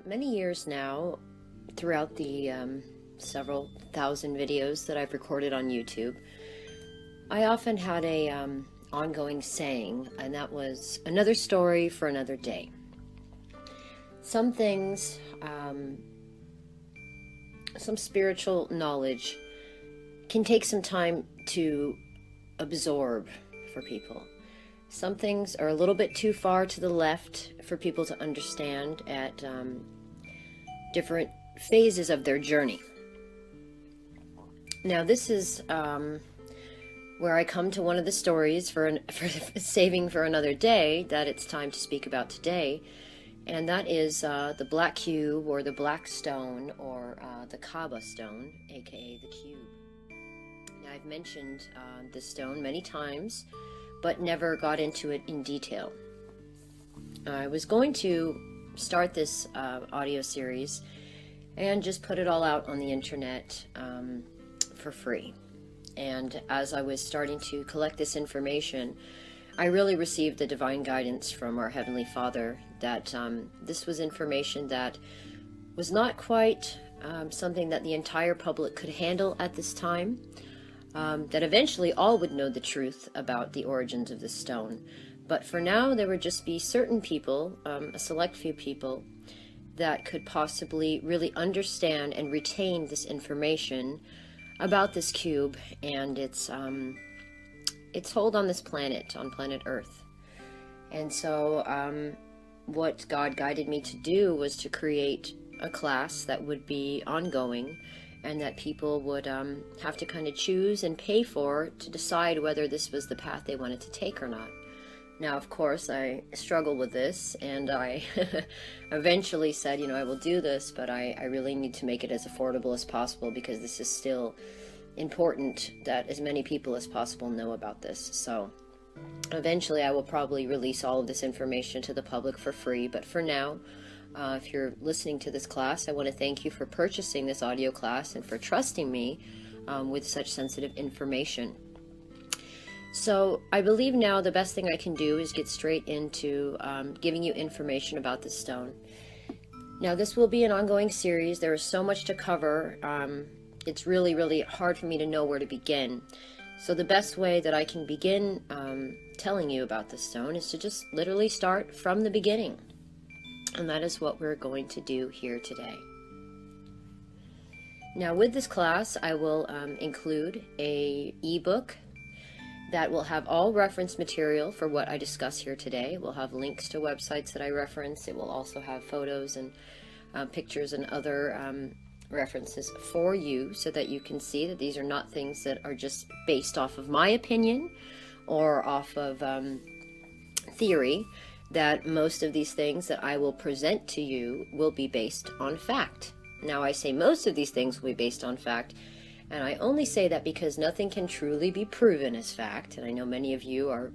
Many years now, throughout the several thousand videos that I've recorded on YouTube, I often had a ongoing saying, and that was another story for another day. Some things, some spiritual knowledge can take some time to absorb for people. Some things are a little bit too far to the left for people to understand at different phases of their journey. Now, this is where I come to one of the stories for saving for another day that it's time to speak about today, and that is the black cube, or the black stone, or the Kaaba stone, aka the cube. Now, I've mentioned this stone many times, but never got into it in detail. I was going to start this audio series and just put it all out on the internet for free. And as I was starting to collect this information, I really received the divine guidance from our Heavenly Father that this was information that was not quite something that the entire public could handle at this time. That eventually all would know the truth about the origins of this stone. But for now, there would just be certain people, a select few people, that could possibly really understand and retain this information about this cube and its hold on this planet, on planet Earth. And so what God guided me to do was to create a class that would be ongoing, and that people would have to kind of choose and pay for to decide whether this was the path they wanted to take or not. Now, of course, I struggled with this, and I eventually said, I will do this, but I really need to make it as affordable as possible, because this is still important that as many people as possible know about this. So eventually I will probably release all of this information to the public for free, but for now, if you're listening to this class, I want to thank you for purchasing this audio class and for trusting me with such sensitive information. So I believe now the best thing I can do is get straight into giving you information about this stone. Now, this will be an ongoing series. There is so much to cover. It's really, really hard for me to know where to begin. So the best way that I can begin telling you about this stone is to just literally start from the beginning. And that is what we're going to do here today. Now, with this class, I will include an ebook that will have all reference material for what I discuss here today. It will have links to websites that I reference. It will also have photos and pictures and other references for you, so that you can see that these are not things that are just based off of my opinion or off of theory, that most of these things that I will present to you will be based on fact. Now, I say most of these things will be based on fact, and I only say that because nothing can truly be proven as fact, and I know many of you are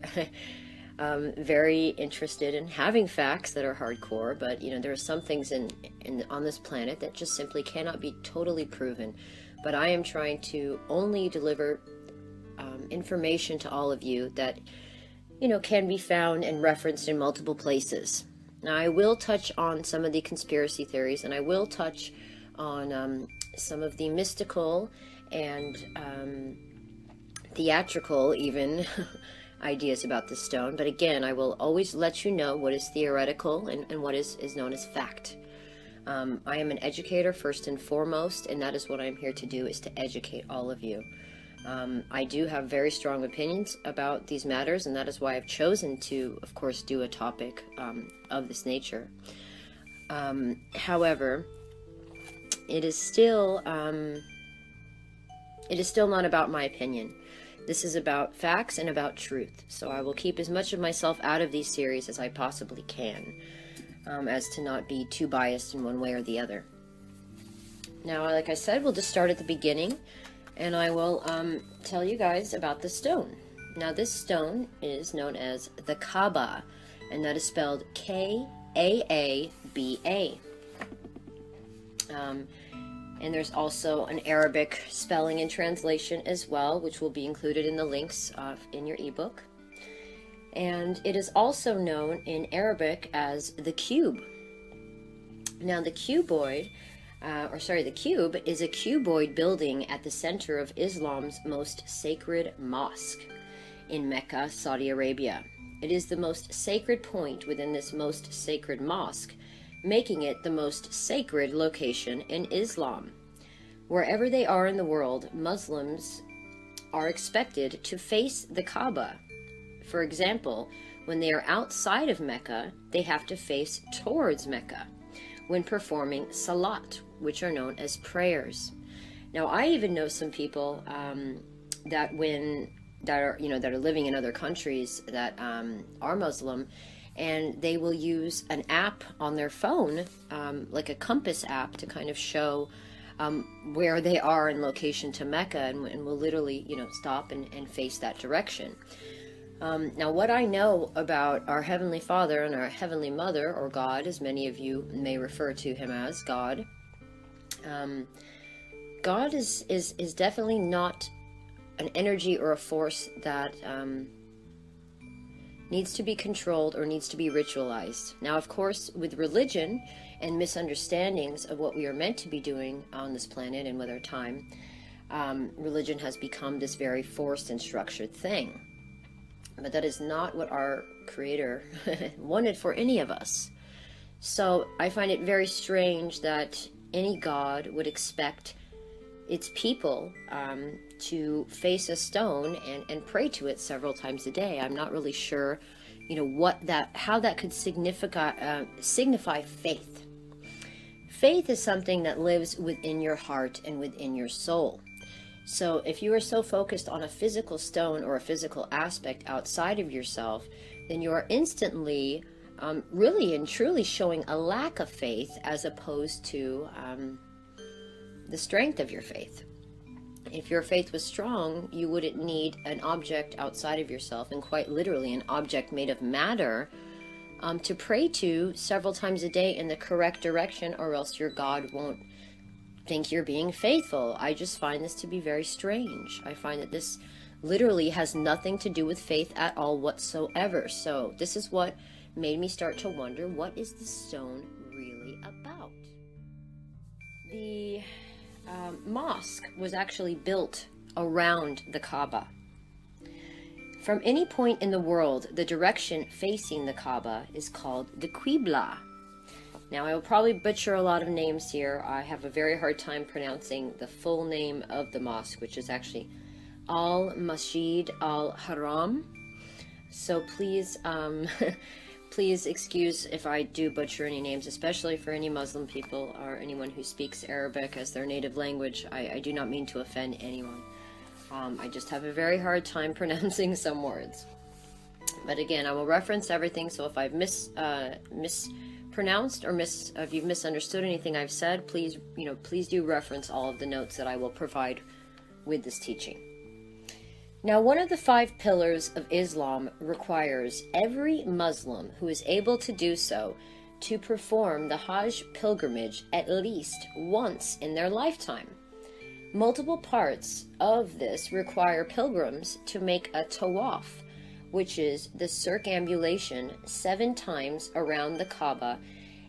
very interested in having facts that are hardcore, but there are some things on this planet that just simply cannot be totally proven. But I am trying to only deliver information to all of you that can be found and referenced in multiple places. Now, I will touch on some of the conspiracy theories, and I will touch on some of the mystical and theatrical even ideas about the stone. But again, I will always let you know what is theoretical and what is known as fact. I am an educator first and foremost, and that is what I'm here to do, is to educate all of you. I do have very strong opinions about these matters, and that is why I've chosen to, of course, do a topic of this nature. However, it is still not about my opinion. This is about facts and about truth. So I will keep as much of myself out of these series as I possibly can, as to not be too biased in one way or the other. Now, like I said, we'll just start at the beginning, and I will tell you guys about the stone. Now this stone is known as the Kaaba, and that is spelled Kaaba. And there's also an Arabic spelling and translation as well, which will be included in the links in your ebook. And it is also known in Arabic as the cube. Now the cube is a cuboid building at the center of Islam's most sacred mosque in Mecca, Saudi Arabia. It is the most sacred point within this most sacred mosque, making it the most sacred location in Islam. Wherever they are in the world, Muslims are expected to face the Kaaba. For example, when they are outside of Mecca, they have to face towards Mecca when performing salat, which are known as prayers. Now, I even know some people that are living in other countries that are Muslim, and they will use an app on their phone, like a compass app, to kind of show where they are in location to Mecca, and will literally, stop and face that direction. Now, what I know about our Heavenly Father and our Heavenly Mother, or God, as many of you may refer to him as God, God is definitely not an energy or a force that needs to be controlled or needs to be ritualized. Now, of course, with religion and misunderstandings of what we are meant to be doing on this planet and with our time, religion has become this very forced and structured thing. But that is not what our Creator wanted for any of us. So I find it very strange that any God would expect its people to face a stone and pray to it several times a day. I'm not really sure, how that could signify faith. Faith is something that lives within your heart and within your soul. So if you are so focused on a physical stone or a physical aspect outside of yourself, then you are instantly really and truly showing a lack of faith, as opposed to the strength of your faith. If your faith was strong, you wouldn't need an object outside of yourself, and quite literally an object made of matter, to pray to several times a day in the correct direction, or else your God won't think you're being faithful. I just find this to be very strange. I find that this literally has nothing to do with faith at all whatsoever. So this is what made me start to wonder, what is the stone really about? The mosque was actually built around the Kaaba. From any point in the world, the direction facing the Kaaba is called the Qibla. Now, I will probably butcher a lot of names here. I have a very hard time pronouncing the full name of the mosque, which is actually Al-Masjid Al-Haram. So please, please excuse if I do butcher any names, especially for any Muslim people or anyone who speaks Arabic as their native language. I do not mean to offend anyone. I just have a very hard time pronouncing some words. But again, I will reference everything, so if I've mispronounced or if you've misunderstood anything I've said, please do reference all of the notes that I will provide with this teaching. Now, one of the 5 pillars of Islam requires every Muslim who is able to do so to perform the Hajj Pilgrimage at least once in their lifetime. Multiple parts of this require pilgrims to make a tawaf, which is the circumambulation 7 times around the Kaaba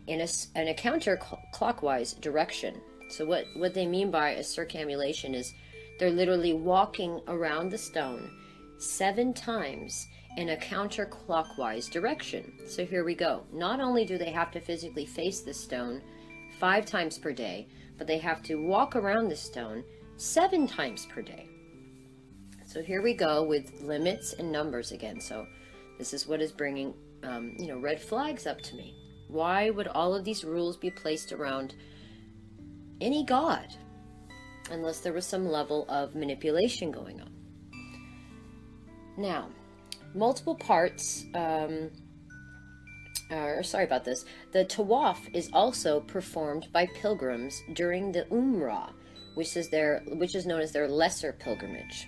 in a counterclockwise direction. So what they mean by a circumambulation is they're literally walking around the stone 7 times in a counterclockwise direction. So here we go. Not only do they have to physically face the stone 5 times per day, but they have to walk around the stone 7 times per day. So here we go with limits and numbers again. So this is what is bringing, red flags up to me. Why would all of these rules be placed around any god, unless there was some level of manipulation going on? Now, multiple parts, sorry about this. The tawaf is also performed by pilgrims during the Umrah, which is known as their lesser pilgrimage.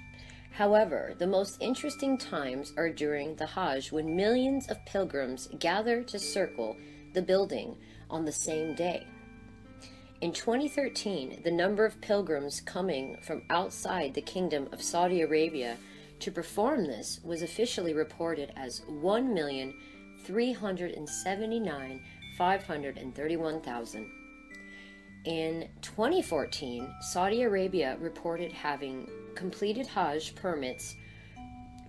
However, the most interesting times are during the Hajj, when millions of pilgrims gather to circle the building on the same day. In 2013, the number of pilgrims coming from outside the Kingdom of Saudi Arabia to perform this was officially reported as 1,379,531,000. In 2014, Saudi Arabia reported having completed Hajj permits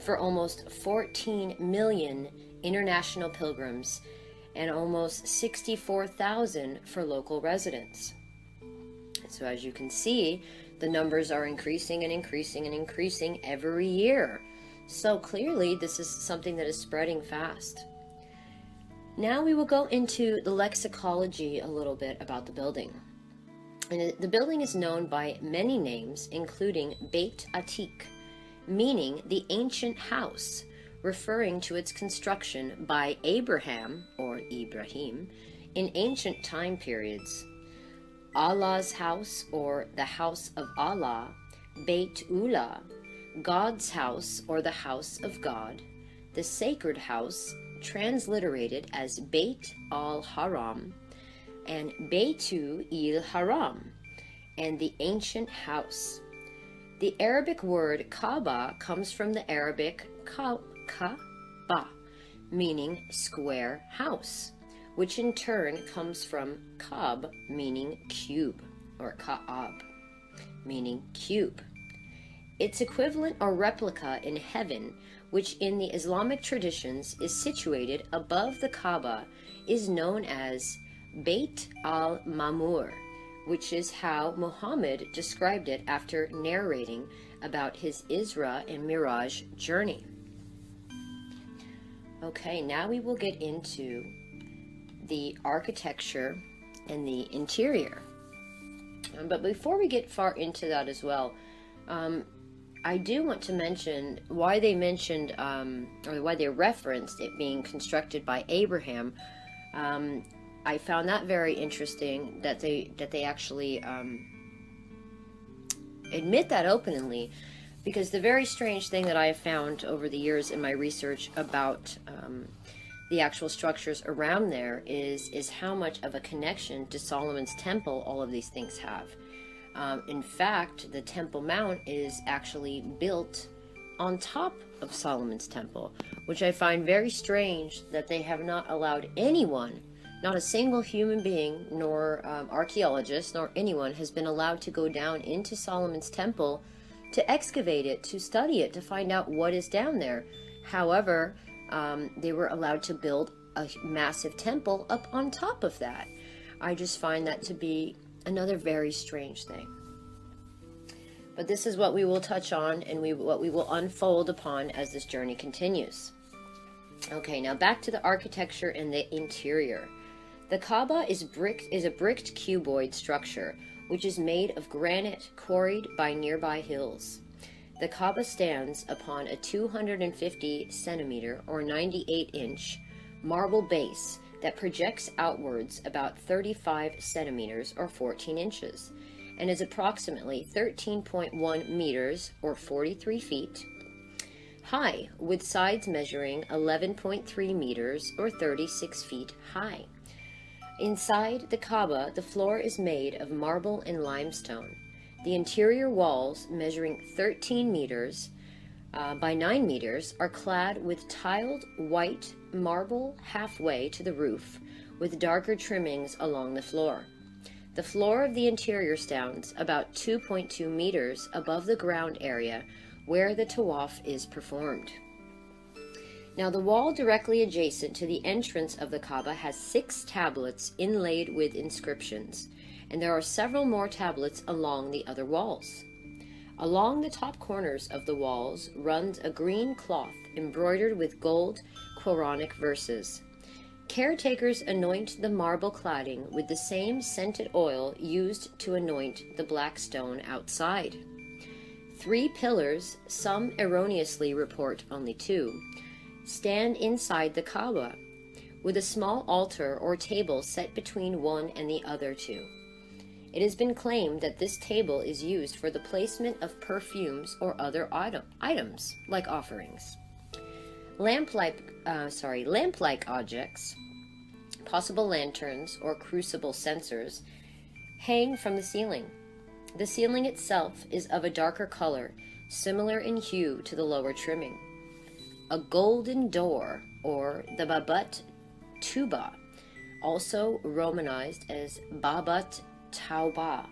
for almost 14 million international pilgrims and almost 64,000 for local residents. So as you can see, the numbers are increasing and increasing and increasing every year. So clearly, this is something that is spreading fast. Now we will go into the lexicology a little bit about the building. And the building is known by many names, including Beit Atiq, meaning the ancient house, referring to its construction by Abraham, or Ibrahim, in ancient time periods. Allah's house, or the house of Allah, Beit Ula, God's house, or the house of God, the sacred house, transliterated as Beit al-Haram, and Beitu il-Haram, and the ancient house. The Arabic word Kaaba comes from the Arabic Kaaba, meaning square house, which in turn comes from Kaab, meaning cube, or Ka'ab, meaning cube. Its equivalent or replica in heaven, which in the Islamic traditions is situated above the Kaaba, is known as Beit al-Mamur, which is how Muhammad described it after narrating about his Isra and Miraj journey. Okay, now we will get into the architecture and the interior. But before we get far into that as well, I do want to mention why they mentioned, or why they referenced it being constructed by Abraham. I found that very interesting that they actually admit that openly, because the very strange thing that I have found over the years in my research about the actual structures around there is how much of a connection to Solomon's temple all of these things have. In fact, the Temple Mount is actually built on top of Solomon's temple, which I find very strange that they have not allowed anyone, not a single human being, nor archaeologist, nor anyone has been allowed to go down into Solomon's temple to excavate it, to study it, to find out what is down there. However, they were allowed to build a massive temple up on top of that. I just find that to be another very strange thing. But this is what we will touch on, and what we will unfold upon as this journey continues. Okay, now back to the architecture and the interior. The Kaaba is a bricked cuboid structure, which is made of granite quarried by nearby hills. The Kaaba stands upon a 250 centimeter or 98-inch marble base that projects outwards about 35 centimeters or 14 inches and is approximately 13.1 meters or 43 feet high, with sides measuring 11.3 meters or 36 feet high. Inside the Kaaba, the floor is made of marble and limestone. The interior walls, measuring 13 meters by 9 meters, are clad with tiled white marble halfway to the roof, with darker trimmings along the floor. The floor of the interior stands about 2.2 meters above the ground area where the tawaf is performed. Now, the wall directly adjacent to the entrance of the Kaaba has 6 tablets inlaid with inscriptions, and there are several more tablets along the other walls. Along the top corners of the walls runs a green cloth embroidered with gold Quranic verses. Caretakers anoint the marble cladding with the same scented oil used to anoint the black stone outside. 3 pillars, some erroneously report only 2, stand inside the Kaaba, with a small altar or table set between one and the other 2. It has been claimed that this table is used for the placement of perfumes or other items, like offerings. Lamp-like objects, possible lanterns or crucible censers, hang from the ceiling. The ceiling itself is of a darker color, similar in hue to the lower trimming. A golden door, or the Babat Tuba, also romanized as Babat Tauba,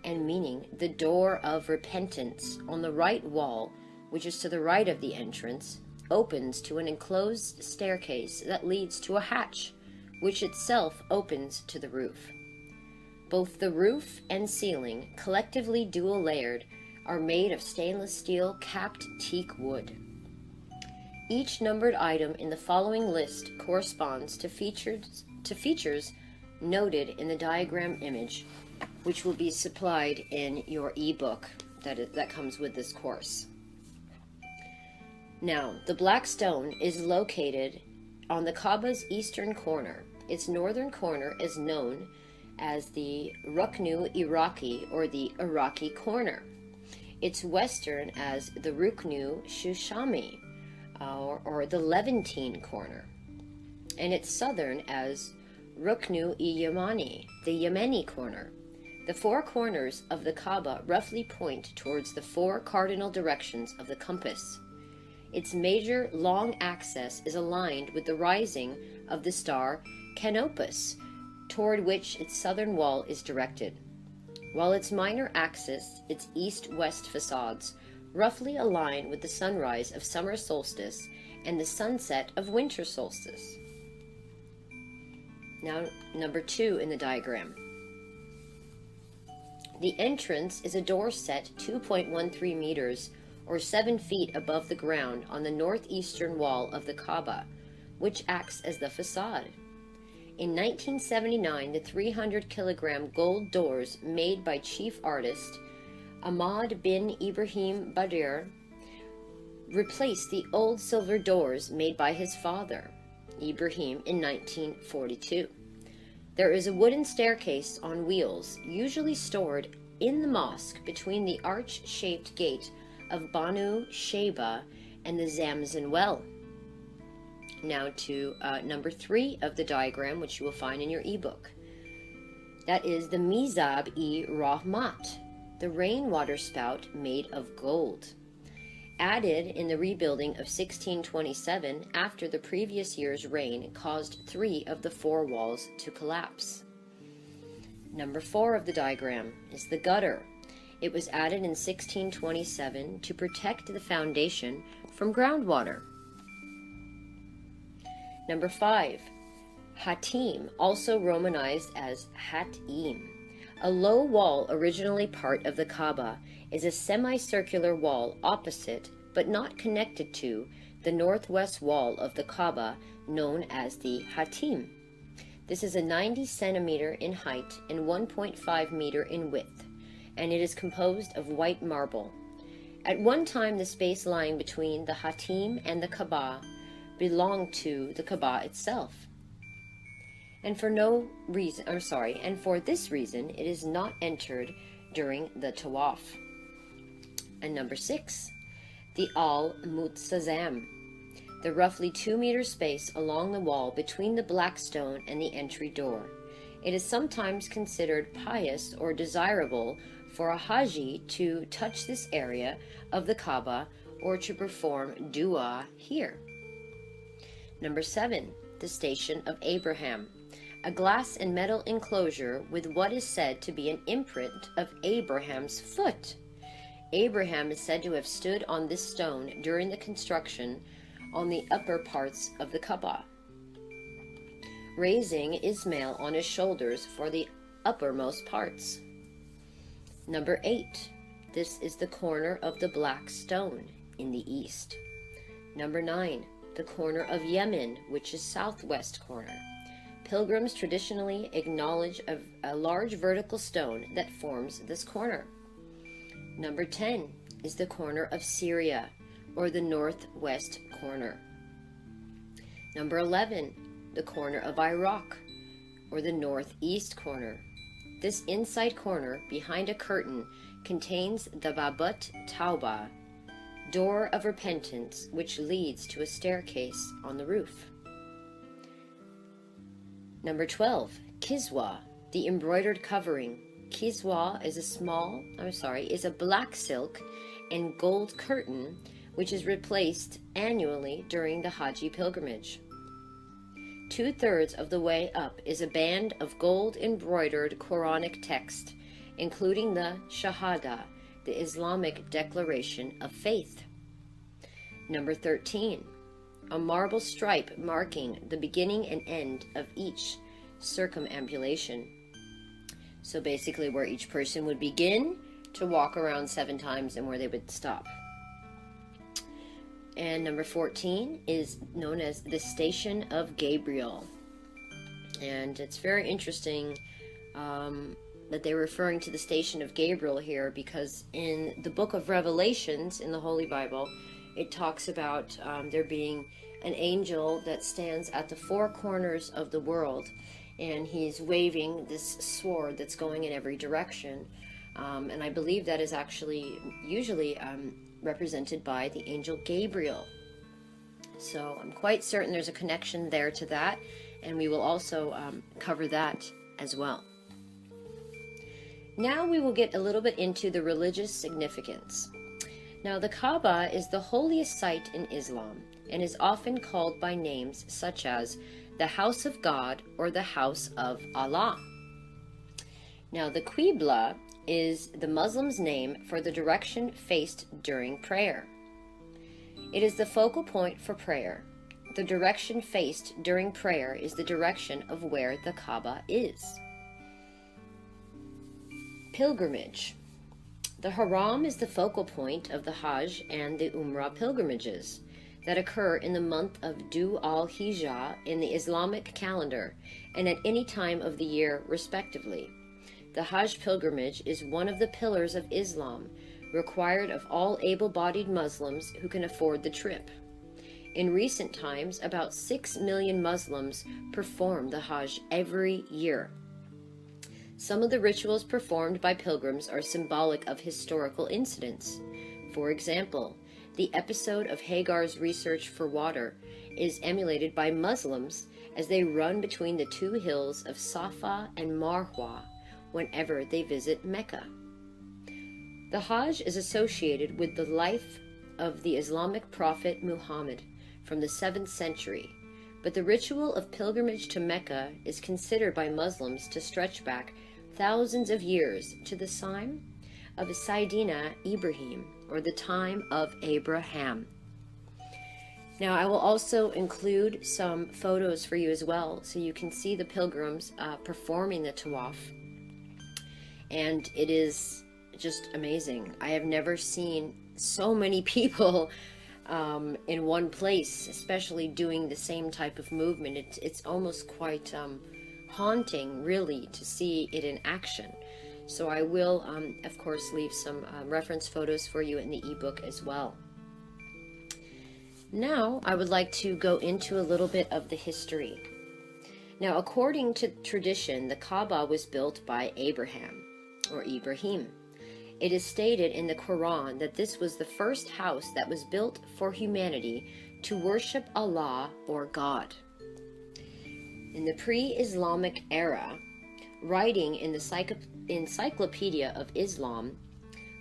and meaning the door of repentance, on the right wall, which is to the right of the entrance, opens to an enclosed staircase that leads to a hatch, which itself opens to the roof. Both the roof and ceiling, collectively dual-layered, are made of stainless steel capped teak wood. Each numbered item in the following list corresponds to features noted in the diagram image, which will be supplied in your ebook that comes with this course. Now, the black stone is located on the Kaaba's eastern corner. Its northern corner is known as the Ruknu Iraqi, or the Iraqi corner. Its western as the Ruknu Shushami, or the Levantine corner, and its southern as Ruknu-i-Yamani, the Yemeni corner. The four corners of the Kaaba roughly point towards the four cardinal directions of the compass. Its major long axis is aligned with the rising of the star Canopus, toward which its southern wall is directed, while its minor axis, its east-west facades, roughly align with the sunrise of summer solstice and the sunset of winter solstice. Now, number 2 in the diagram. The entrance is a door set 2.13 meters, or 7 feet above the ground on the northeastern wall of the Kaaba, which acts as the facade. In 1979, the 300-kilogram gold doors made by chief artist Ahmad bin Ibrahim Badir replaced the old silver doors made by his father, Ibrahim, in 1942. There is a wooden staircase on wheels, usually stored in the mosque between the arch-shaped gate of Banu Sheba and the Zamzam well. Now to number 3 of the diagram, which you will find in your ebook. That is the Mizab-i-Rahmat, the rainwater spout made of gold. Added in the rebuilding of 1627 after the previous year's rain caused 3 of the 4 walls to collapse. Number 4 of the diagram is the gutter. It was added in 1627 to protect the foundation from groundwater. Number 5, Hatim, also romanized as Hatim. A low wall originally part of the Kaaba is a semicircular wall opposite, but not connected to, the northwest wall of the Kaaba, known as the Hatim. This is a 90 centimeter in height and 1.5 meter in width, and it is composed of white marble. At one time, the space lying between the Hatim and the Kaaba belonged to the Kaaba itself. And for this reason, it is not entered during the Tawaf. And number 6, the Al-Mu'tazzam, the roughly 2 meter space along the wall between the black stone and the entry door. It is sometimes considered pious or desirable for a Haji to touch this area of the Kaaba or to perform dua here. Number 7, the Station of Abraham, a glass and metal enclosure with what is said to be an imprint of Abraham's foot. Abraham is said to have stood on this stone during the construction on the upper parts of the Kaaba, raising Ishmael on his shoulders for the uppermost parts. Number 8, this is the corner of the black stone in the east. Number 9, the corner of Yemen, which is southwest corner. Pilgrims traditionally acknowledge a large vertical stone that forms this corner. Number 10 is the corner of Syria, or the northwest corner. Number 11, the corner of Iraq, or the northeast corner. This inside corner, behind a curtain, contains the Babat Tauba, door of repentance, which leads to a staircase on the roof. Number 12, Kiswa, the embroidered covering. Kiswa is a black silk and gold curtain which is replaced annually during the Hajj Pilgrimage. 2/3 of the way up is a band of gold embroidered Quranic text, including the Shahada, the Islamic Declaration of Faith. Number 13, a marble stripe marking the beginning and end of each circumambulation. So basically where each person would begin to walk around 7 times and where they would stop. And number 14 is known as the Station of Gabriel. And it's very interesting that they're referring to the Station of Gabriel here, because in the book of Revelations in the Holy Bible, it talks about there being an angel that stands at the 4 corners of the world, and he's waving this sword that's going in every direction. And I believe that is actually usually represented by the angel Gabriel. So I'm quite certain there's a connection there to that, and we will also cover that as well. Now we will get a little bit into the religious significance. Now the Kaaba is the holiest site in Islam and is often called by names such as the House of God or the House of Allah. Now the Qibla is the Muslim's name for the direction faced during prayer. It is the focal point for prayer. The direction faced during prayer is the direction of where the Kaaba is. Pilgrimage. The Haram is the focal point of the Hajj and the Umrah pilgrimages that occur in the month of Dhu al-Hijjah in the Islamic calendar and at any time of the year, respectively. The Hajj pilgrimage is one of the pillars of Islam, required of all able-bodied Muslims who can afford the trip. In recent times, about 6 million Muslims perform the Hajj every year. Some of the rituals performed by pilgrims are symbolic of historical incidents. For example, the episode of Hagar's research for water is emulated by Muslims as they run between the 2 hills of Safa and Marwa whenever they visit Mecca. The Hajj is associated with the life of the Islamic prophet Muhammad from the 7th century, but the ritual of pilgrimage to Mecca is considered by Muslims to stretch back thousands of years to the time of Sayyidina Ibrahim, or the time of Abraham. Now, I will also include some photos for you as well, so you can see the pilgrims performing the tawaf. And it is just amazing. I have never seen so many people in one place, especially doing the same type of movement. It's almost quite haunting, really, to see it in action. So I will, of course, leave some reference photos for you in the ebook as well. Now, I would like to go into a little bit of the history. Now, according to tradition, the Kaaba was built by Abraham, or Ibrahim. It is stated in the Quran that this was the first house that was built for humanity to worship Allah, or God. In the Pre-Islamic Era, writing in the Encyclopedia of Islam,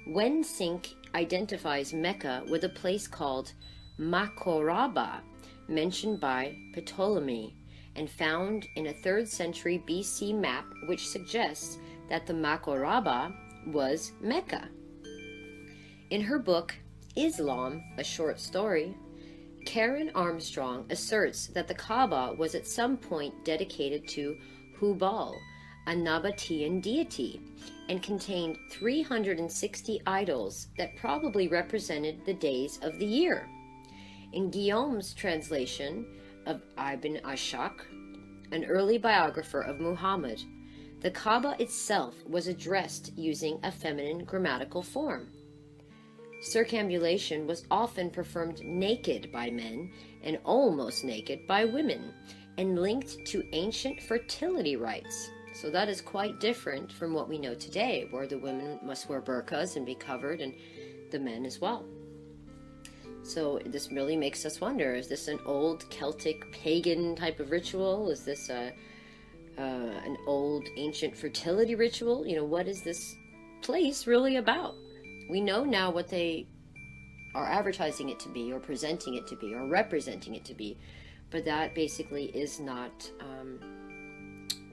Wen Sink identifies Mecca with a place called Makoraba, mentioned by Ptolemy, and found in a 3rd century BC map which suggests that the Makoraba was Mecca. In her book, Islam, a Short Story, Karen Armstrong asserts that the Kaaba was at some point dedicated to Hubal, a Nabatean deity, and contained 360 idols that probably represented the days of the year. In Guillaume's translation of Ibn Ashaq, an early biographer of Muhammad, the Kaaba itself was addressed using a feminine grammatical form. Circumambulation was often performed naked by men and almost naked by women, and linked to ancient fertility rites. So that is quite different from what we know today, where the women must wear burqas and be covered, and the men as well. So this really makes us wonder, is this an old Celtic pagan type of ritual? Is this an old ancient fertility ritual? You know, what is this place really about? We know now what they are advertising it to be, or presenting it to be, or representing it to be, but that basically is not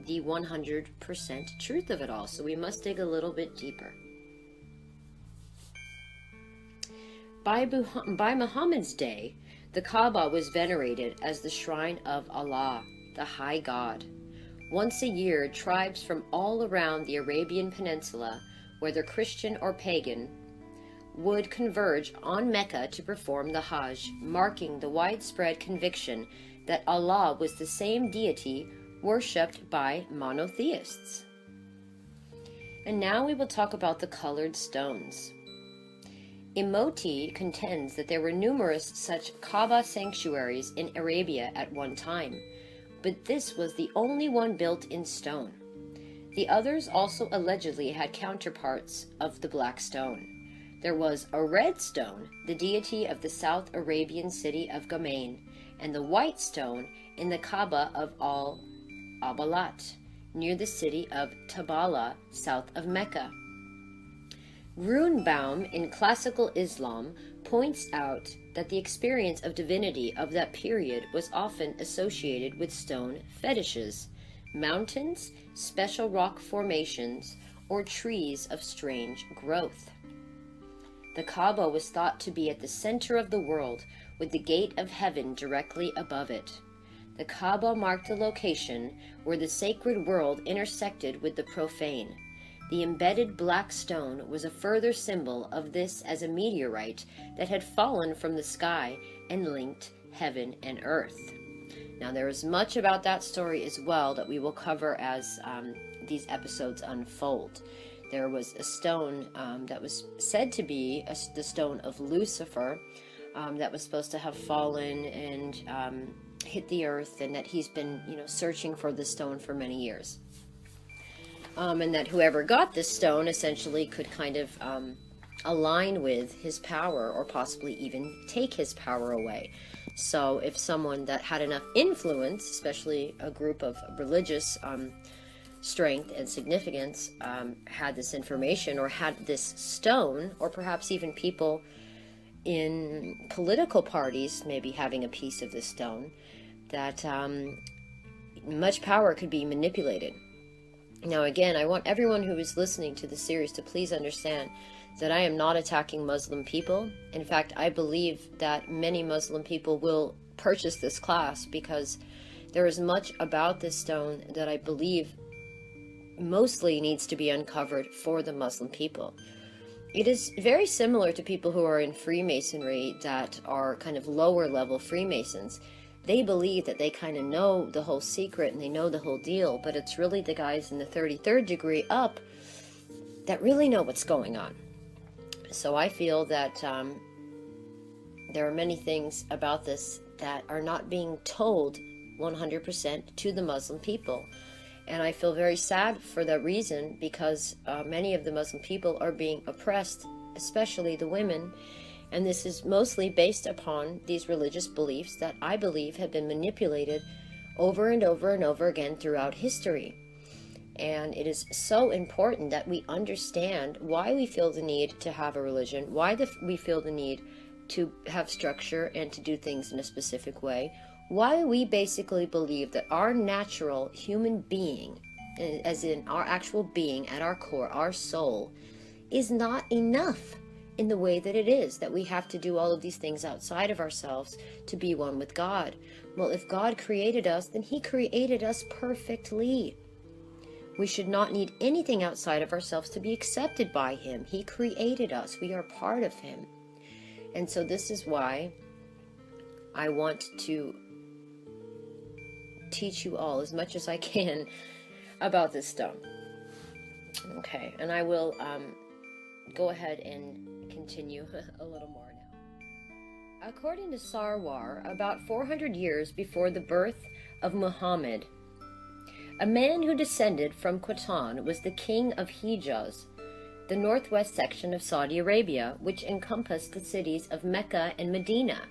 the 100% truth of it all. So we must dig a little bit deeper. By Muhammad's day, the Kaaba was venerated as the shrine of Allah, the High God. Once a year, tribes from all around the Arabian Peninsula, whether Christian or pagan, would converge on Mecca to perform the Hajj, marking the widespread conviction that Allah was the same deity worshipped by monotheists. And now we will talk about the colored stones. Imoti contends that there were numerous such Kaaba sanctuaries in Arabia at one time, but this was the only one built in stone. The others also allegedly had counterparts of the black stone. There was a red stone, the deity of the South Arabian city of Gamain, and the white stone in the Kaaba of Al-Abalat, near the city of Tabala, south of Mecca. Runbaum in classical Islam points out that the experience of divinity of that period was often associated with stone fetishes, mountains, special rock formations, or trees of strange growth. The Kaaba was thought to be at the center of the world, with the gate of heaven directly above it. The Kaaba marked the location where the sacred world intersected with the profane. The embedded black stone was a further symbol of this as a meteorite that had fallen from the sky and linked heaven and earth. Now, there is much about that story as well that we will cover as these episodes unfold. There was a stone that was said to be the stone of Lucifer that was supposed to have fallen and hit the earth, and that he's been, searching for the stone for many years. And that whoever got this stone essentially could kind of align with his power, or possibly even take his power away. So if someone that had enough influence, especially a group of religious strength and significance, had this information or had this stone, or perhaps even people in political parties maybe having a piece of this stone, that much power could be manipulated. Now, again, I want everyone who is listening to the series to please understand that I am not attacking Muslim people. In fact, I believe that many Muslim people will purchase this class because there is much about this stone that I believe mostly needs to be uncovered for the Muslim people. It is very similar to people who are in Freemasonry that are kind of lower level Freemasons. They believe that they kind of know the whole secret and they know the whole deal, but it's really the guys in the 33rd degree up that really know what's going on. So I feel that there are many things about this that are not being told 100% to the Muslim people. And I feel very sad for that reason, because many of the Muslim people are being oppressed, especially the women. And this is mostly based upon these religious beliefs that I believe have been manipulated over and over and over again throughout history. And it is so important that we understand why we feel the need to have a religion, why we feel the need to have structure and to do things in a specific way, why we basically believe that our natural human being, as in our actual being at our core, our soul, is not enough in the way that it is, that we have to do all of these things outside of ourselves to be one with God. Well, if God created us, then He created us perfectly. We should not need anything outside of ourselves to be accepted by Him. He created us. We are part of Him. And so this is why I want to teach you all as much as I can about this stone. Okay, and I will go ahead and continue a little more now. According to Sarwar, about 400 years before the birth of Muhammad, A man who descended from Qatan was the king of Hijaz, the northwest section of Saudi Arabia, which encompassed the cities of Mecca and Medina,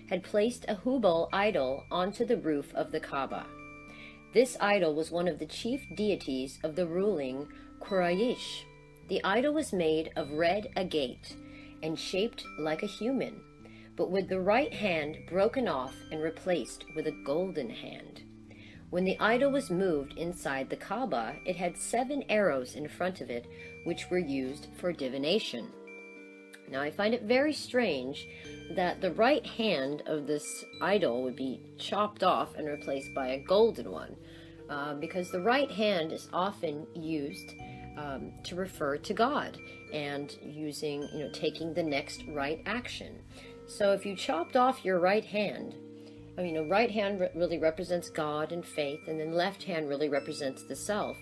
had placed a Hubal idol onto the roof of the Kaaba. This idol was one of the chief deities of the ruling Quraysh. The idol was made of red agate and shaped like a human, but with the right hand broken off and replaced with a golden hand. When the idol was moved inside the Kaaba, it had 7 arrows in front of it, which were used for divination. Now, I find it very strange that the right hand of this idol would be chopped off and replaced by a golden one, because the right hand is often used to refer to God and using, taking the next right action. So if you chopped off your right hand, right hand really represents God and faith, and then left hand really represents the self.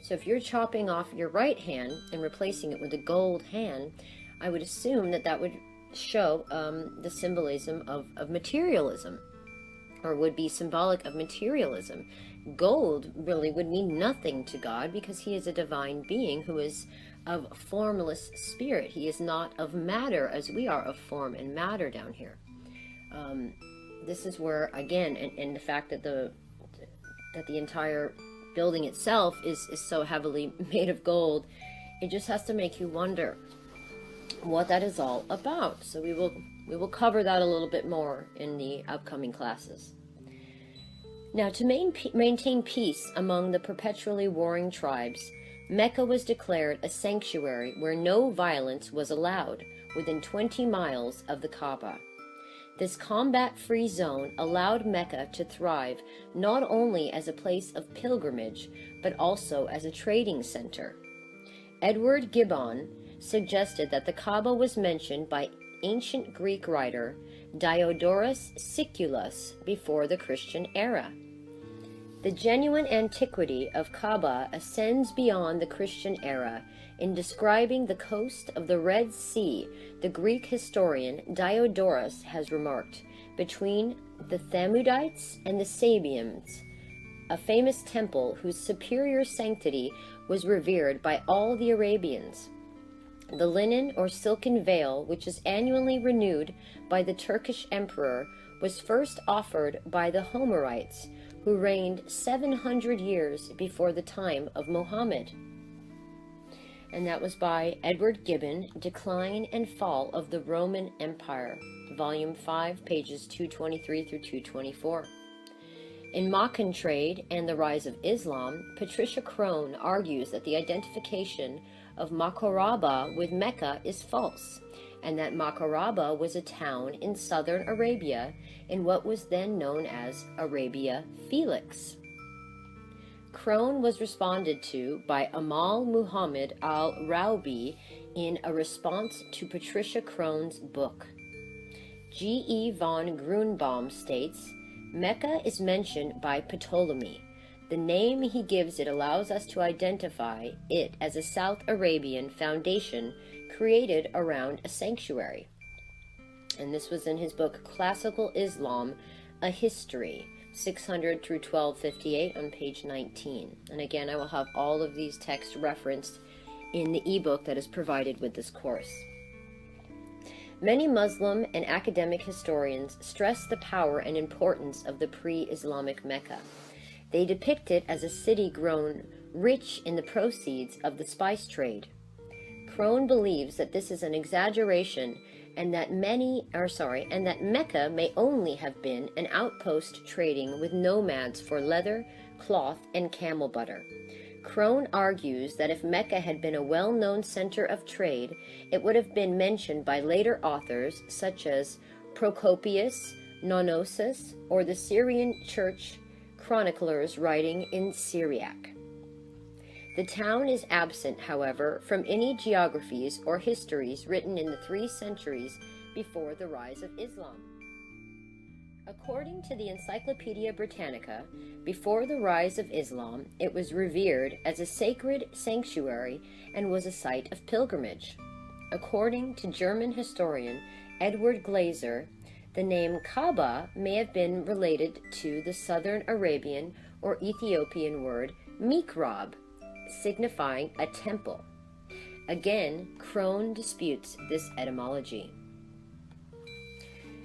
So if you're chopping off your right hand and replacing it with a gold hand, I would assume that would show the symbolism of materialism, or would be symbolic of materialism. Gold really would mean nothing to God because he is a divine being who is of formless spirit. He is not of matter as we are of form and matter down here. This is where, again, and the fact that the entire building itself is so heavily made of gold, it just has to make you wonder what that is all about. So we will cover that a little bit more in the upcoming classes. Now, to maintain peace among the perpetually warring tribes, Mecca was declared a sanctuary where no violence was allowed within 20 miles of the Kaaba. This combat-free zone allowed Mecca to thrive not only as a place of pilgrimage, but also as a trading center. Edward Gibbon suggested that the Kaaba was mentioned by ancient Greek writer Diodorus Siculus before the Christian era. The genuine antiquity of Kaaba ascends beyond the Christian era. In describing the coast of the Red Sea, the Greek historian Diodorus has remarked, between the Thamudites and the Sabians, a famous temple whose superior sanctity was revered by all the Arabians. The linen or silken veil, which is annually renewed by the Turkish emperor, was first offered by the Homerites, who reigned 700 years before the time of Muhammad. And that was by Edward Gibbon, Decline and Fall of the Roman Empire, Volume 5, pages 223 through 224. In Meccan Trade and the Rise of Islam, Patricia Crone argues that the identification of Makaraba with Mecca is false, and that Makaraba was a town in southern Arabia in what was then known as Arabia Felix. Crone was responded to by Amal Muhammad al-Raubi in a response to Patricia Crone's book. G. E. von Grunbaum states, Mecca is mentioned by Ptolemy. The name he gives it allows us to identify it as a South Arabian foundation created around a sanctuary. And this was in his book Classical Islam, A History, 600 through 1258 on page 19. And again, I will have all of these texts referenced in the ebook that is provided with this course. Many Muslim and academic historians stress the power and importance of the pre-Islamic Mecca. They depict it as a city grown rich in the proceeds of the spice trade. Crone believes that this is an exaggeration and that Mecca may only have been an outpost trading with nomads for leather, cloth, and camel butter. Crone argues that if Mecca had been a well-known center of trade, it would have been mentioned by later authors such as Procopius, Nonosus, or the Syrian church chroniclers writing in Syriac. The town is absent, however, from any geographies or histories written in the 3 centuries before the rise of Islam. According to the Encyclopedia Britannica, before the rise of Islam, it was revered as a sacred sanctuary and was a site of pilgrimage. According to German historian Edward Glaser, the name Kaaba may have been related to the Southern Arabian or Ethiopian word mikrab, signifying a temple. Again, Crone disputes this etymology.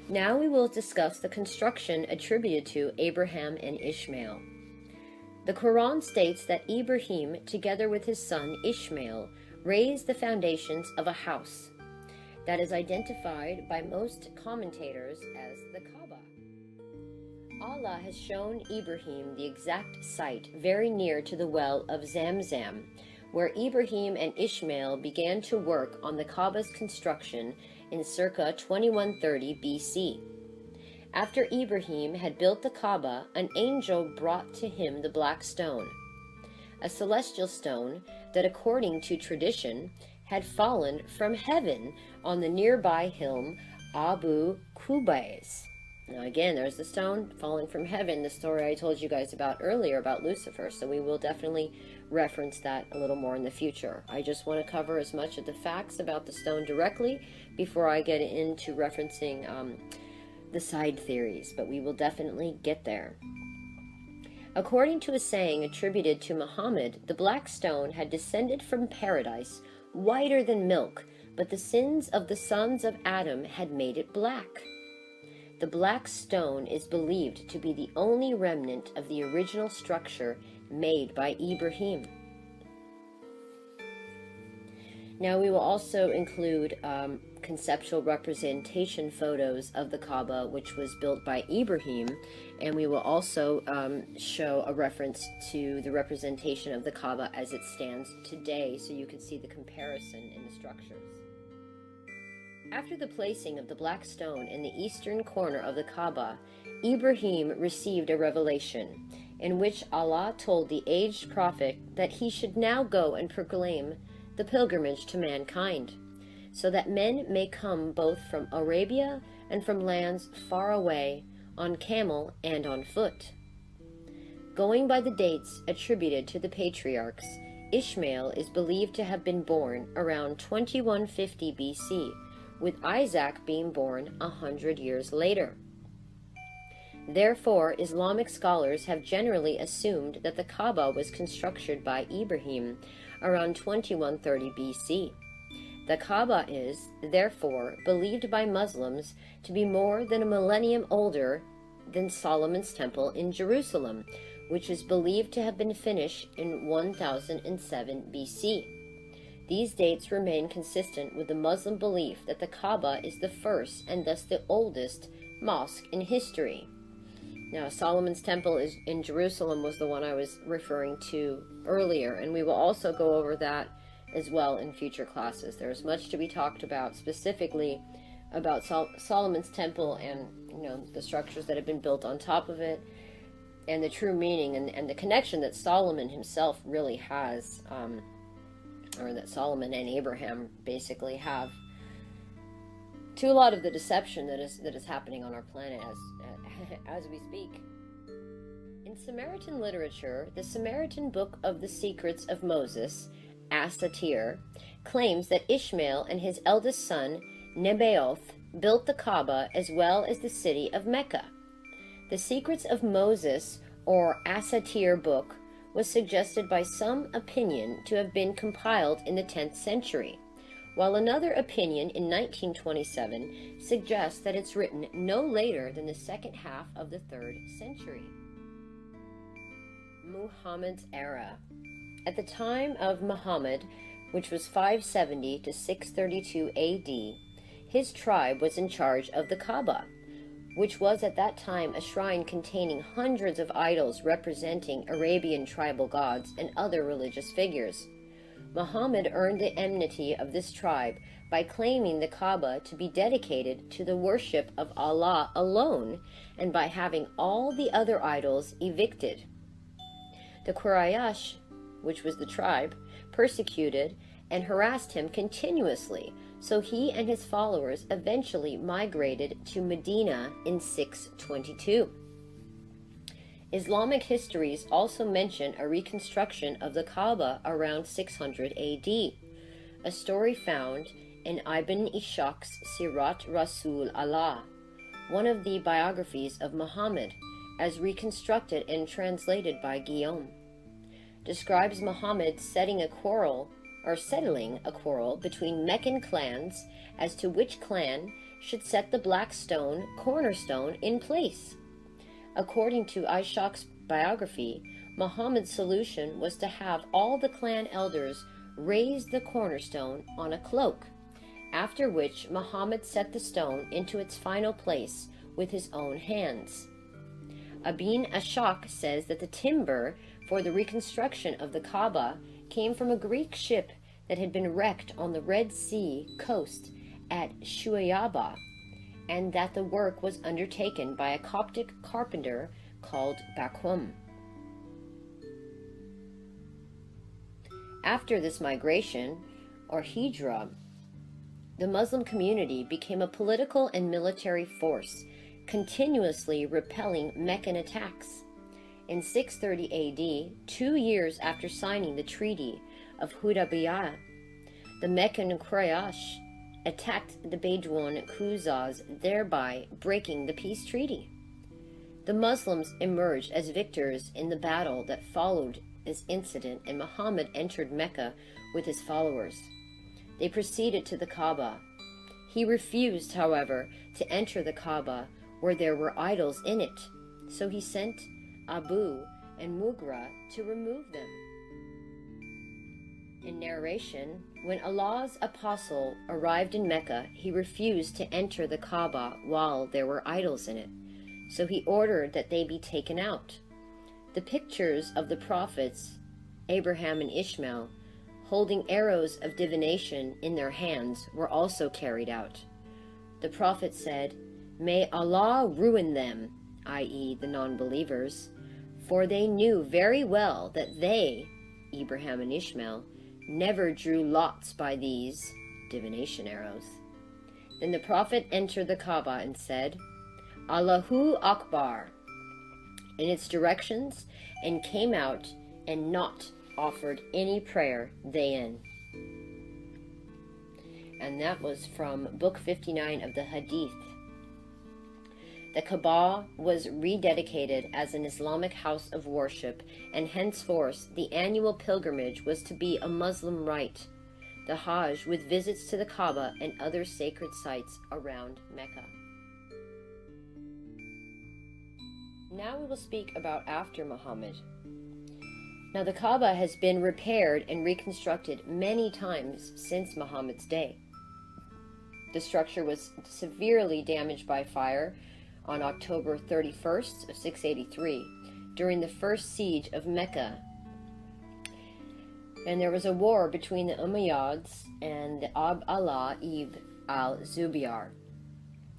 Now we will discuss the construction attributed to Abraham and Ishmael. The Quran states that Ibrahim, together with his son Ishmael, raised the foundations of a house that is identified by most commentators as the Kaaba. Allah has shown Ibrahim the exact site very near to the well of Zamzam, where Ibrahim and Ishmael began to work on the Kaaba's construction in circa 2130 BC. After Ibrahim had built the Kaaba, an angel brought to him the black stone, a celestial stone that, according to tradition, had fallen from heaven on the nearby hill Abu Qubais. Now again, there's the stone falling from heaven, the story I told you guys about earlier about Lucifer, so we will definitely reference that a little more in the future. I just want to cover as much of the facts about the stone directly before I get into referencing the side theories, but we will definitely get there. According to a saying attributed to Muhammad, the black stone had descended from paradise, whiter than milk, but the sins of the sons of Adam had made it black. The black stone is believed to be the only remnant of the original structure made by Ibrahim. Now we will also include conceptual representation photos of the Kaaba, which was built by Ibrahim, and we will also show a reference to the representation of the Kaaba as it stands today, so you can see the comparison in the structures. After the placing of the black stone in the eastern corner of the Kaaba, Ibrahim received a revelation in which Allah told the aged prophet that he should now go and proclaim the pilgrimage to mankind, so that men may come both from Arabia and from lands far away, on camel and on foot. Going by the dates attributed to the patriarchs, Ishmael is believed to have been born around 2150 BC, with Isaac being born 100 years later. Therefore, Islamic scholars have generally assumed that the Kaaba was constructed by Ibrahim around 2130 BC. The Kaaba is, therefore, believed by Muslims to be more than a millennium older than Solomon's Temple in Jerusalem, which is believed to have been finished in 1007 BC. These dates remain consistent with the Muslim belief that the Kaaba is the first and thus the oldest mosque in history. Now, Solomon's Temple in Jerusalem was the one I was referring to earlier, and we will also go over that as well in future classes. There's much to be talked about, specifically about Solomon's Temple and the structures that have been built on top of it, and the true meaning and the connection that Solomon himself really has, or that Solomon and Abraham basically have, to a lot of the deception that is happening on our planet as we speak. In Samaritan literature, the Samaritan Book of the Secrets of Moses, Asatir, claims that Ishmael and his eldest son, Nebaioth, built the Kaaba as well as the city of Mecca. The Secrets of Moses, or Asatir book, was suggested by some opinion to have been compiled in the 10th century, while another opinion in 1927 suggests that it's written no later than the second half of the 3rd century. Muhammed Era. At the time of Muhammad, which was 570 to 632 AD, his tribe was in charge of the Kaaba, which was at that time a shrine containing hundreds of idols representing Arabian tribal gods and other religious figures. Muhammad earned the enmity of this tribe by claiming the Kaaba to be dedicated to the worship of Allah alone, and by having all the other idols evicted. The Quraysh, which was the tribe, persecuted and harassed him continuously, so he and his followers eventually migrated to Medina in 622. Islamic histories also mention a reconstruction of the Kaaba around 600 AD, a story found in Ibn Ishaq's Sirat Rasul Allah, one of the biographies of Muhammad, as reconstructed and translated by Guillaume. describes Muhammad settling a quarrel between Meccan clans as to which clan should set the black stone cornerstone in place. According to Ishaq's biography, Muhammad's solution was to have all the clan elders raise the cornerstone on a cloak, after which Muhammad set the stone into its final place with his own hands. Ibn Ishaq says that the timber for the reconstruction of the Kaaba came from a Greek ship that had been wrecked on the Red Sea coast at Shuayaba, and that the work was undertaken by a Coptic carpenter called Bakum. After this migration, or Hijra, the Muslim community became a political and military force, continuously repelling Meccan attacks. In 630 AD, 2 years after signing the Treaty of Hudaybiyah, the Meccan Quraysh attacked the Bedouin Khuzas, thereby breaking the peace treaty. The Muslims emerged as victors in the battle that followed this incident, and Muhammad entered Mecca with his followers. They proceeded to the Kaaba. He refused, however, to enter the Kaaba where there were idols in it, so he sent Abu and Mughra to remove them. In narration, when Allah's apostle arrived in Mecca, he refused to enter the Kaaba while there were idols in it, so he ordered that they be taken out. The pictures of the prophets, Abraham and Ishmael, holding arrows of divination in their hands, were also carried out. The prophet said, "May Allah ruin them," i.e., the non-believers, for they knew very well that they, Abraham and Ishmael, never drew lots by these divination arrows. Then the prophet entered the Kaaba and said, "Allahu Akbar," in its directions, and came out and not offered any prayer therein. And that was from Book 59 of the Hadith. The Kaaba was rededicated as an Islamic house of worship, and henceforth the annual pilgrimage was to be a Muslim rite, the Hajj, with visits to the Kaaba and other sacred sites around Mecca. Now we will speak about after Muhammad. Now the Kaaba has been repaired and reconstructed many times since Muhammad's day. The structure was severely damaged by fire on October 31st of 683 during the first siege of Mecca. And there was a war between the Umayyads and the Abd Allah ibn al-Zubayr,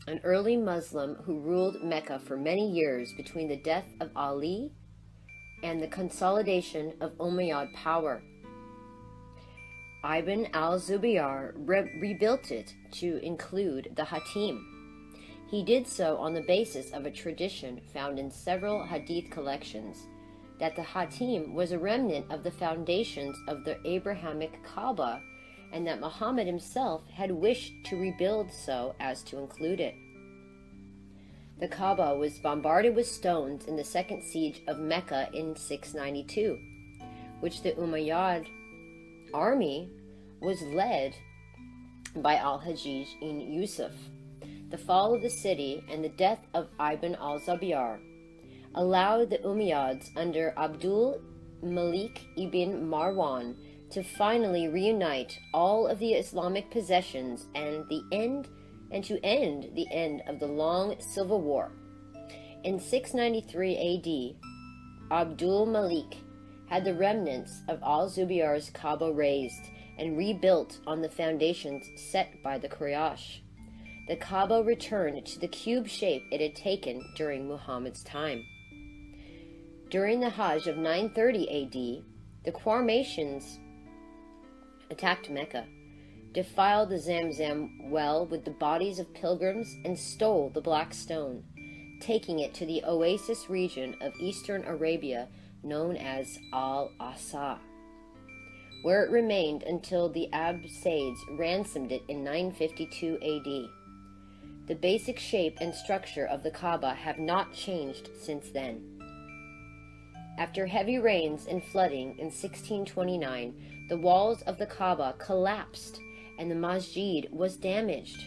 an early Muslim who ruled Mecca for many years between the death of Ali and the consolidation of Umayyad power. Ibn al-Zubayr rebuilt it to include the Hatim. He did so on the basis of a tradition found in several hadith collections, that the Hatim was a remnant of the foundations of the Abrahamic Kaaba, and that Muhammad himself had wished to rebuild so as to include it. The Kaaba was bombarded with stones in the second siege of Mecca in 692, which the Umayyad army was led by al-Hajjaj ibn Yusuf. The fall of the city and the death of Ibn al-Zubayr allowed the Umayyads under Abdul Malik ibn Marwan to finally reunite all of the Islamic possessions and to end the end of the long civil war. In 693 AD, Abdul Malik had the remnants of al-Zubayr's Kaaba razed and rebuilt on the foundations set by the Quraysh. The Kaaba returned to the cube shape it had taken during Muhammad's time. During the Hajj of 930 AD, the Quraysh attacked Mecca, defiled the Zamzam well with the bodies of pilgrims, and stole the black stone, taking it to the oasis region of eastern Arabia known as Al-Asa, where it remained until the Abbasids ransomed it in 952 AD. The basic shape and structure of the Kaaba have not changed since then. After heavy rains and flooding in 1629, the walls of the Kaaba collapsed and the masjid was damaged.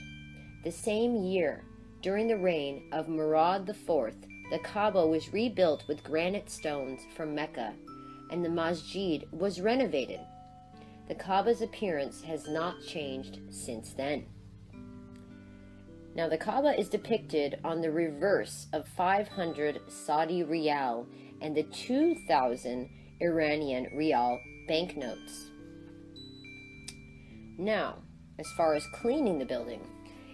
The same year, during the reign of Murad IV, the Kaaba was rebuilt with granite stones from Mecca, and the masjid was renovated. The Kaaba's appearance has not changed since then. Now, the Kaaba is depicted on the reverse of 500 Saudi Riyal and the 2,000 Iranian Riyal banknotes. Now, as far as cleaning the building,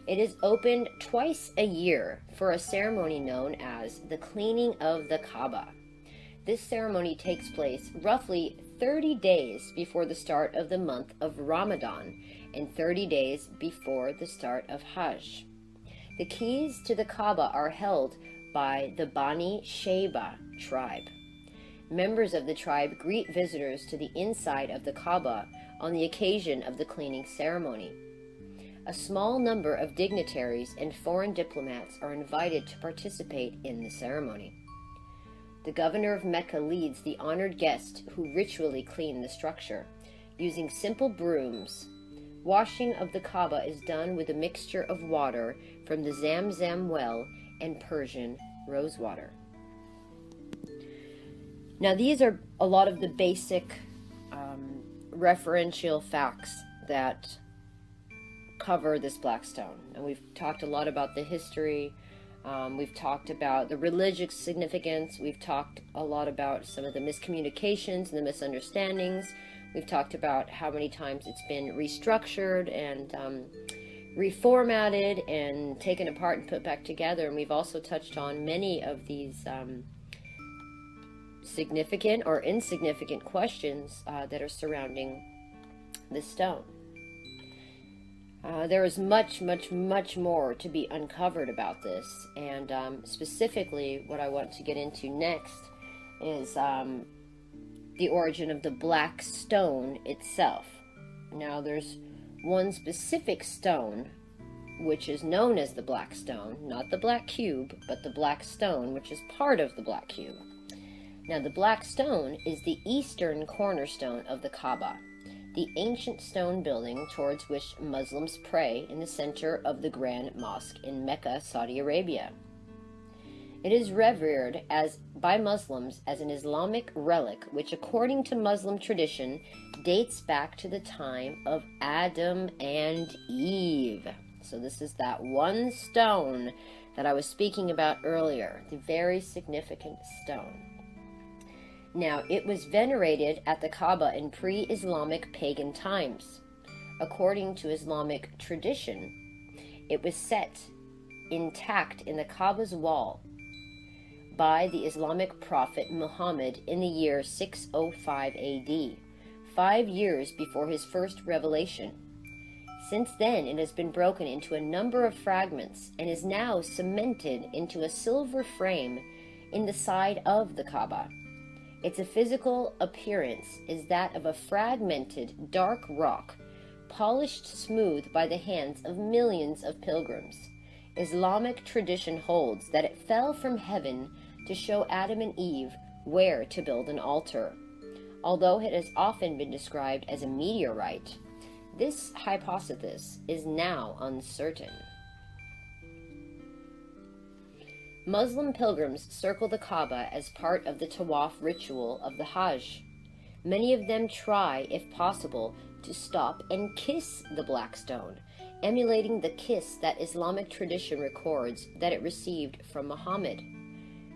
it is opened twice a year for a ceremony known as the cleaning of the Kaaba. This ceremony takes place roughly 30 days before the start of the month of Ramadan and 30 days before the start of Hajj. The keys to the Kaaba are held by the Bani Sheba tribe. Members of the tribe greet visitors to the inside of the Kaaba on the occasion of the cleaning ceremony. A small number of dignitaries and foreign diplomats are invited to participate in the ceremony. The governor of Mecca leads the honored guests who ritually clean the structure, using simple brooms. Washing of the Kaaba is done with a mixture of water from the Zamzam well and Persian rosewater. Now, these are a lot of the basic referential facts that cover this black stone. And we've talked a lot about the history. We've talked about the religious significance. We've talked a lot about some of the miscommunications and the misunderstandings. We've talked about how many times it's been restructured and reformatted and taken apart and put back together. And we've also touched on many of these significant or insignificant questions that are surrounding this stone. There is much, much, much more to be uncovered about this, and specifically what I want to get into next is the origin of the black stone itself. Now, there's one specific stone which is known as the black stone, not the black cube, but the black stone, which is part of the black cube. Now, the black stone is the eastern cornerstone of the Kaaba, the ancient stone building towards which Muslims pray in the center of the Grand Mosque in Mecca, Saudi Arabia. It is revered by Muslims as an Islamic relic, which, according to Muslim tradition, dates back to the time of Adam and Eve. So this is that one stone that I was speaking about earlier, the very significant stone. Now, it was venerated at the Kaaba in pre-Islamic pagan times. According to Islamic tradition, it was set intact in the Kaaba's wall by the Islamic prophet Muhammad in the year 605 AD, 5 years before his first revelation. Since then, it has been broken into a number of fragments and is now cemented into a silver frame in the side of the Kaaba. Its physical appearance is that of a fragmented, dark rock, polished smooth by the hands of millions of pilgrims. Islamic tradition holds that it fell from heaven to show Adam and Eve where to build an altar. Although it has often been described as a meteorite, this hypothesis is now uncertain. Muslim pilgrims circle the Kaaba as part of the Tawaf ritual of the Hajj. Many of them try, if possible, to stop and kiss the black stone, emulating the kiss that Islamic tradition records that it received from Muhammad.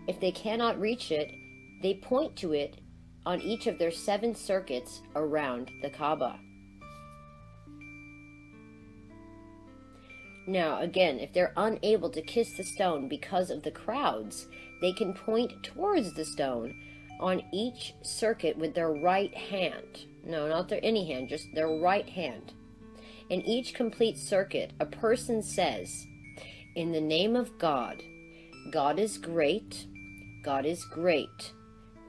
If they cannot reach it, they point to it on each of their 7 circuits around the Kaaba. Now, again, if they're unable to kiss the stone because of the crowds, they can point towards the stone on each circuit with their right hand. No, not their any hand, just their right hand. In each complete circuit, a person says, "In the name of God, God is great, God is great,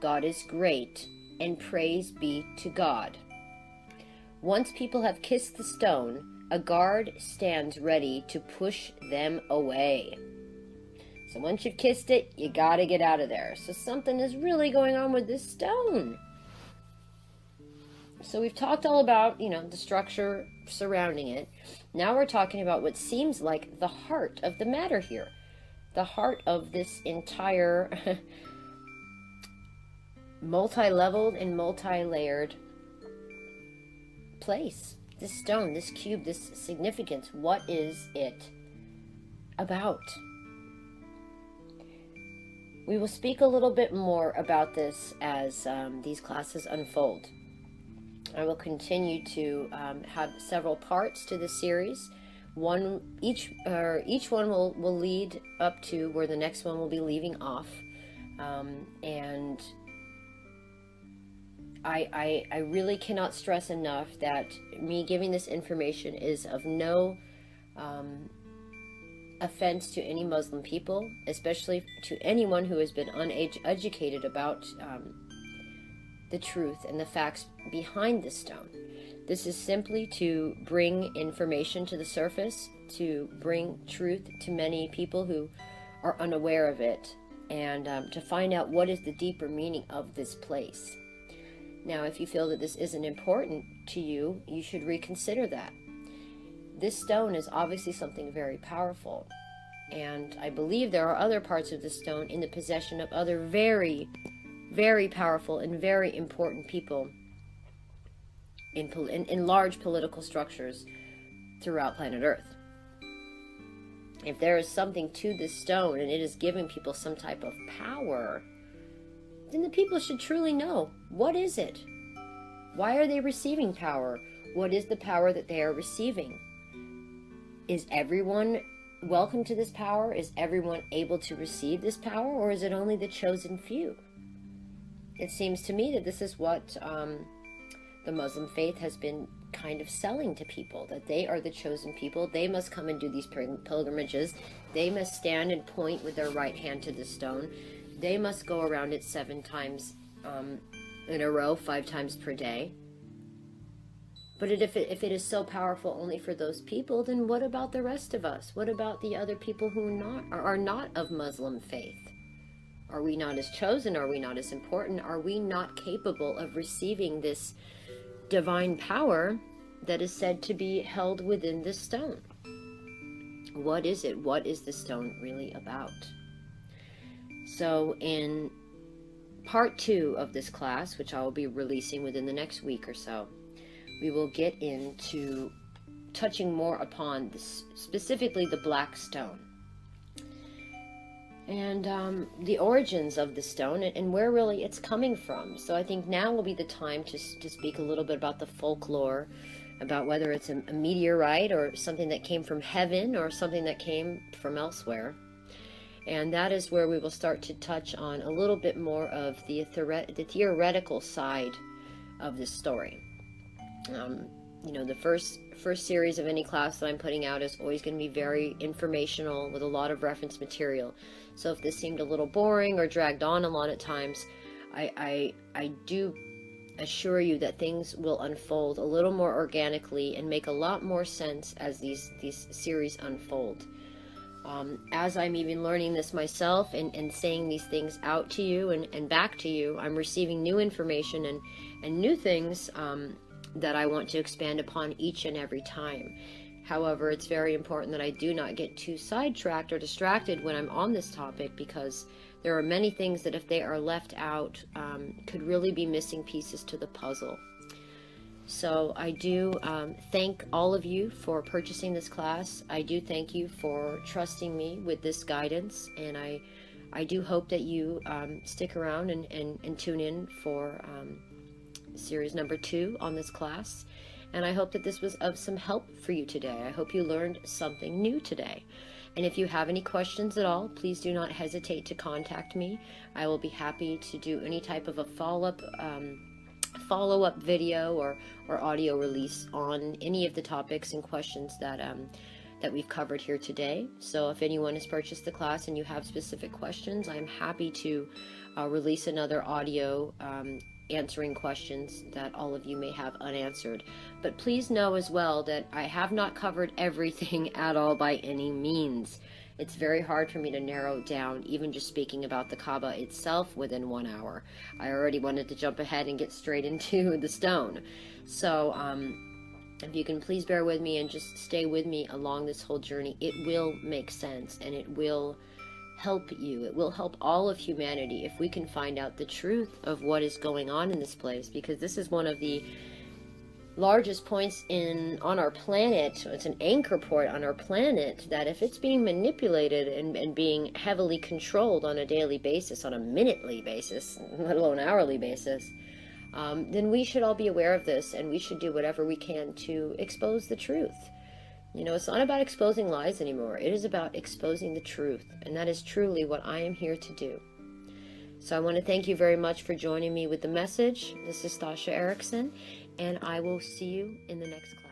God is great, and praise be to God." Once people have kissed the stone, a guard stands ready to push them away. So once you've kissed it, you gotta get out of there. So something is really going on with this stone. So we've talked all about, the structure surrounding it. Now we're talking about what seems like the heart of the matter here. The heart of this entire multi-leveled and multi-layered place. This stone, this cube, this significance. What is it about? We will speak a little bit more about this as these classes unfold. I will continue to have several parts to this series. Each one will lead up to where the next one will be leaving off, and I really cannot stress enough that me giving this information is of no offense to any Muslim people, especially to anyone who has been uneducated about the truth and the facts behind the stone. This is simply to bring information to the surface, to bring truth to many people who are unaware of it, and to find out what is the deeper meaning of this place. Now, if you feel that this isn't important to you, you should reconsider that. This stone is obviously something very powerful, and I believe there are other parts of the stone in the possession of other very, very powerful and very important people in large political structures throughout planet Earth. If there is something to this stone and it is giving people some type of power, then the people should truly know, what is it? Why are they receiving power? What is the power that they are receiving? Is everyone welcome to this power? Is everyone able to receive this power, or is it only the chosen few? It seems to me that this is what the Muslim faith has been kind of selling to people, that they are the chosen people. They must come and do these pilgrimages. They must stand and point with their right hand to the stone. They must go around it 7 times in a row, 5 times per day. But if it is so powerful only for those people, then what about the rest of us? What about the other people who are not of Muslim faith? Are we not as chosen? Are we not as important? Are we not capable of receiving this divine power that is said to be held within this stone? What is it? What is the stone really about? So in part 2 of this class, which I will be releasing within the next week or so, we will get into touching more upon this, specifically the black stone, and the origins of the stone and where really it's coming from. So I think now will be the time to speak a little bit about the folklore, about whether it's a meteorite or something that came from heaven or something that came from elsewhere. And that is where we will start to touch on a little bit more of the theoretical side of this story. The first series of any class that I'm putting out is always going to be very informational with a lot of reference material. So if this seemed a little boring or dragged on a lot at times, I do assure you that things will unfold a little more organically and make a lot more sense as these series unfold. As I'm even learning this myself and saying these things out to you and back to you, I'm receiving new information and new things that I want to expand upon each and every time. However, it's very important that I do not get too sidetracked or distracted when I'm on this topic, because there are many things that if they are left out could really be missing pieces to the puzzle. So I do thank all of you for purchasing this class. I do thank you for trusting me with this guidance, and I do hope that you stick around and tune in for series number 2 on this class. And I hope that this was of some help for you today. I hope you learned something new today. And if you have any questions at all, please do not hesitate to contact me. I will be happy to do any type of a follow-up video or audio release on any of the topics and questions that we've covered here today. So if anyone has purchased the class and you have specific questions, I'm happy to release another audio answering questions that all of you may have unanswered. But please know as well that I have not covered everything at all by any means. It's very hard for me to narrow down, even just speaking about the Kaaba itself within 1 hour. I already wanted to jump ahead and get straight into the stone. So, if you can please bear with me and just stay with me along this whole journey, it will make sense, and it will help you. It will help all of humanity if we can find out the truth of what is going on in this place, because this is one of the largest points on our planet. It's an anchor point on our planet that if it's being manipulated and being heavily controlled on a daily basis, on a minutely basis, let alone hourly basis, then we should all be aware of this, and we should do whatever we can to expose the truth. You know, it's not about exposing lies anymore. It is about exposing the truth, and that is truly what I am here to do. So I want to thank you very much for joining me with the message. This is Tasha Erickson, and I will see you in the next class.